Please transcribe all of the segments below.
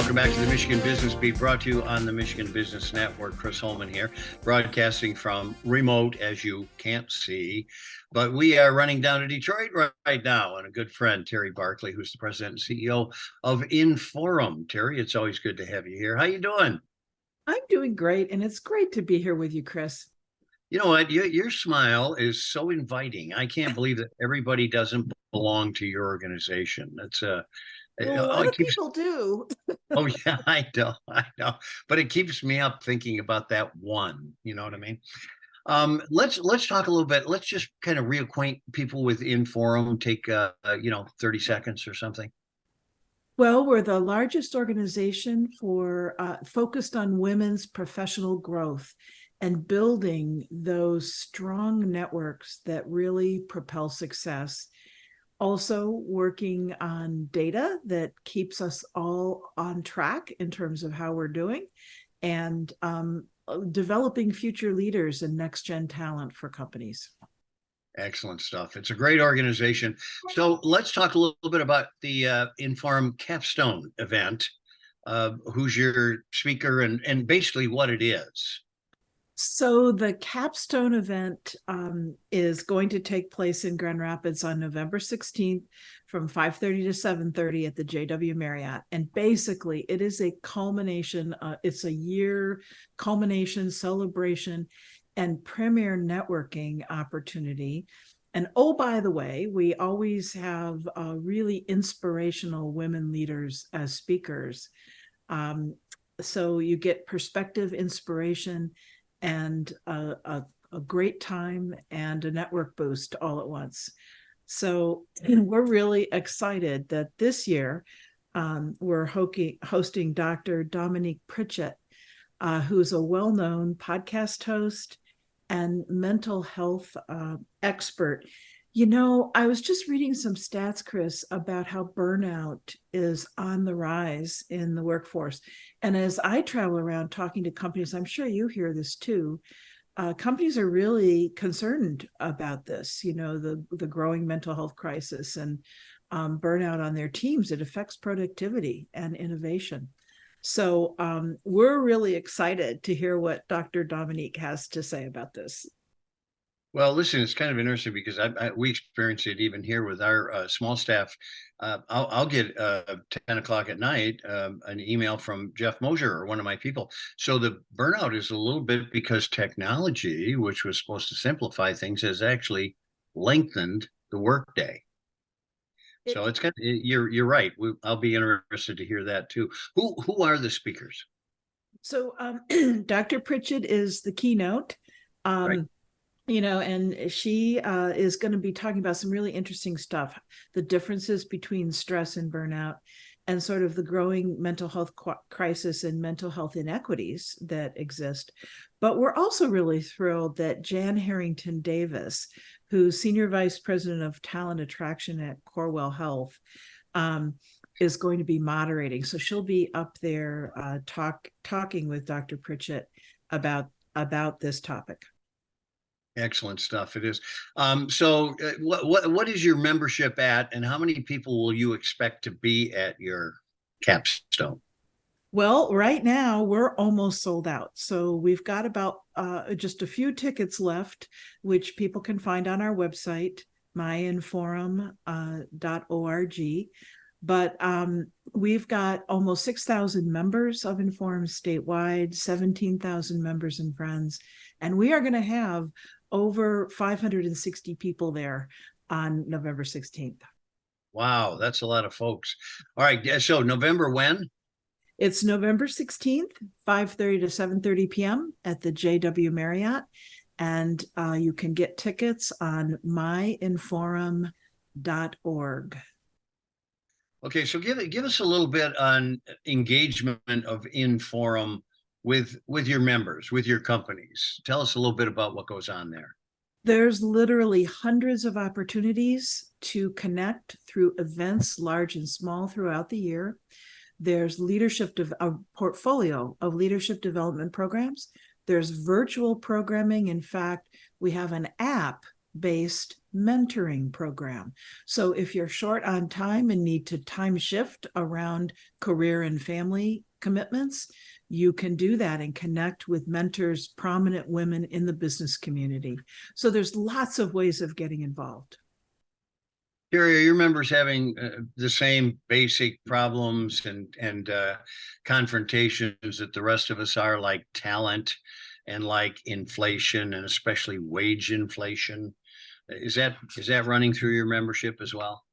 Welcome back to the Michigan Business Beat, brought to you on the Michigan Business Network. Chris Holman here, broadcasting from remote, as you can't see. But we are running down to Detroit right now, and a good friend, Terry Barclay, who's the president and CEO of Inforum. Terry, it's always good to have you here. How you doing? I'm doing great, and it's great to be here with you, Chris. You know what? Your smile is so inviting. I can't believe that everybody doesn't belong to your organization. That's Well, a lot of people do. Oh yeah, I know. But it keeps me up thinking about that one. You know what I mean? Let's talk a little bit. Let's just kind of reacquaint people with Inforum. Take 30 seconds or something. Well, we're the largest organization for focused on women's professional growth and building those strong networks that really propel success. Also working on data that keeps us all on track in terms of how we're doing, and developing future leaders and next-gen talent for companies. Excellent stuff. It's a great organization. So let's talk a little bit about the Inforum Capstone event. Who's your speaker and basically what it is? So the Capstone event is going to take place in Grand Rapids on November 16th from 5:30 to 7:30 at the JW Marriott. And basically, it is a culmination. It's a year culmination, celebration, and premier networking opportunity. And oh, by the way, we always have really inspirational women leaders as speakers. So you get perspective, inspiration, and a great time and a network boost all at once. So we're really excited that this year we're hosting Dr. Dominique Pritchett, who's a well-known podcast host and mental health expert. You know, I was just reading some stats, Chris, about how burnout is on the rise in the workforce. And as I travel around talking to companies, I'm sure you hear this too, companies are really concerned about this, you know, the growing mental health crisis and burnout on their teams. It affects productivity and innovation. So we're really excited to hear what Dr. Dominique has to say about this. Well, listen, it's kind of interesting because we experience it even here with our small staff. I'll get 10 o'clock at night an email from Jeff Mosier or one of my people. So the burnout is a little bit because technology, which was supposed to simplify things, has actually lengthened the workday. So it's kind of, you're right. I'll be interested to hear that too. Who are the speakers? So Dr. Pritchett is the keynote. Right. You know, and she is going to be talking about some really interesting stuff, the differences between stress and burnout, and sort of the growing mental health crisis and mental health inequities that exist. But we're also really thrilled that Jan Harrington Davis, who's Senior Vice President of Talent Attraction at Corewell Health, is going to be moderating. So she'll be up there talking with Dr. Pritchett about this topic. Excellent stuff. It is. So what is your membership at, and how many people will you expect to be at your capstone? Well, right now we're almost sold out. So we've got about just a few tickets left, which people can find on our website, myinforum.org. But we've got almost 6,000 members of Inforum statewide, 17,000 members and friends, and we are going to have over 560 people there on November 16th. Wow, that's a lot of folks. All right, so November when? It's November 16th, 5:30 to 7:30 p.m. at the JW Marriott, and you can get tickets on myinforum.org. Okay, so give us a little bit on engagement of Inforum with your members, with your companies. Tell us a little bit about what goes on there. There's literally hundreds of opportunities to connect through events, large and small, throughout the year. There's a portfolio of leadership development programs. There's virtual programming. In fact, we have an app talent-based mentoring program. So if you're short on time and need to time shift around career and family commitments, you can do that and connect with mentors, prominent women in the business community. So there's lots of ways of getting involved. Terry, are your members having the same basic problems and confrontations that the rest of us are, like talent and like inflation, and especially wage inflation? Is that running through your membership as well?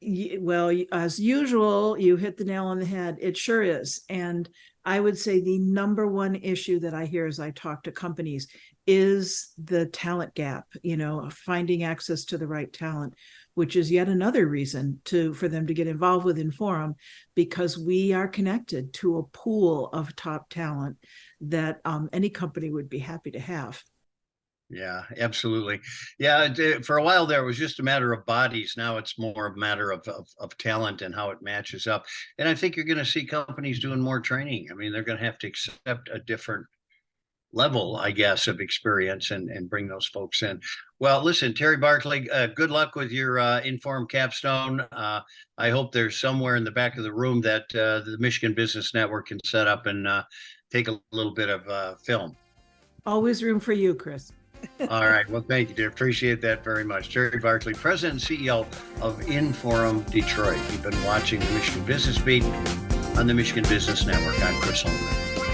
Well, as usual, you hit the nail on the head. It sure is. And I would say the number one issue that I hear as I talk to companies is the talent gap, finding access to the right talent, which is yet another reason for them to get involved with Inforum, because we are connected to a pool of top talent that any company would be happy to have. Yeah, absolutely. Yeah, for a while there, it was just a matter of bodies. Now it's more a matter of talent and how it matches up. And I think you're going to see companies doing more training. I mean, they're going to have to accept a different level, I guess, of experience and bring those folks in. Well, listen, Terry Barclay, good luck with your Inforum Capstone. I hope there's somewhere in the back of the room that the Michigan Business Network can set up and take a little bit of film. Always room for you, Chris. All right. Well, thank you, dear. Appreciate that very much. Terry Barclay, President and CEO of Inforum Detroit. You've been watching the Michigan Business Beat on the Michigan Business Network. I'm Chris Holman.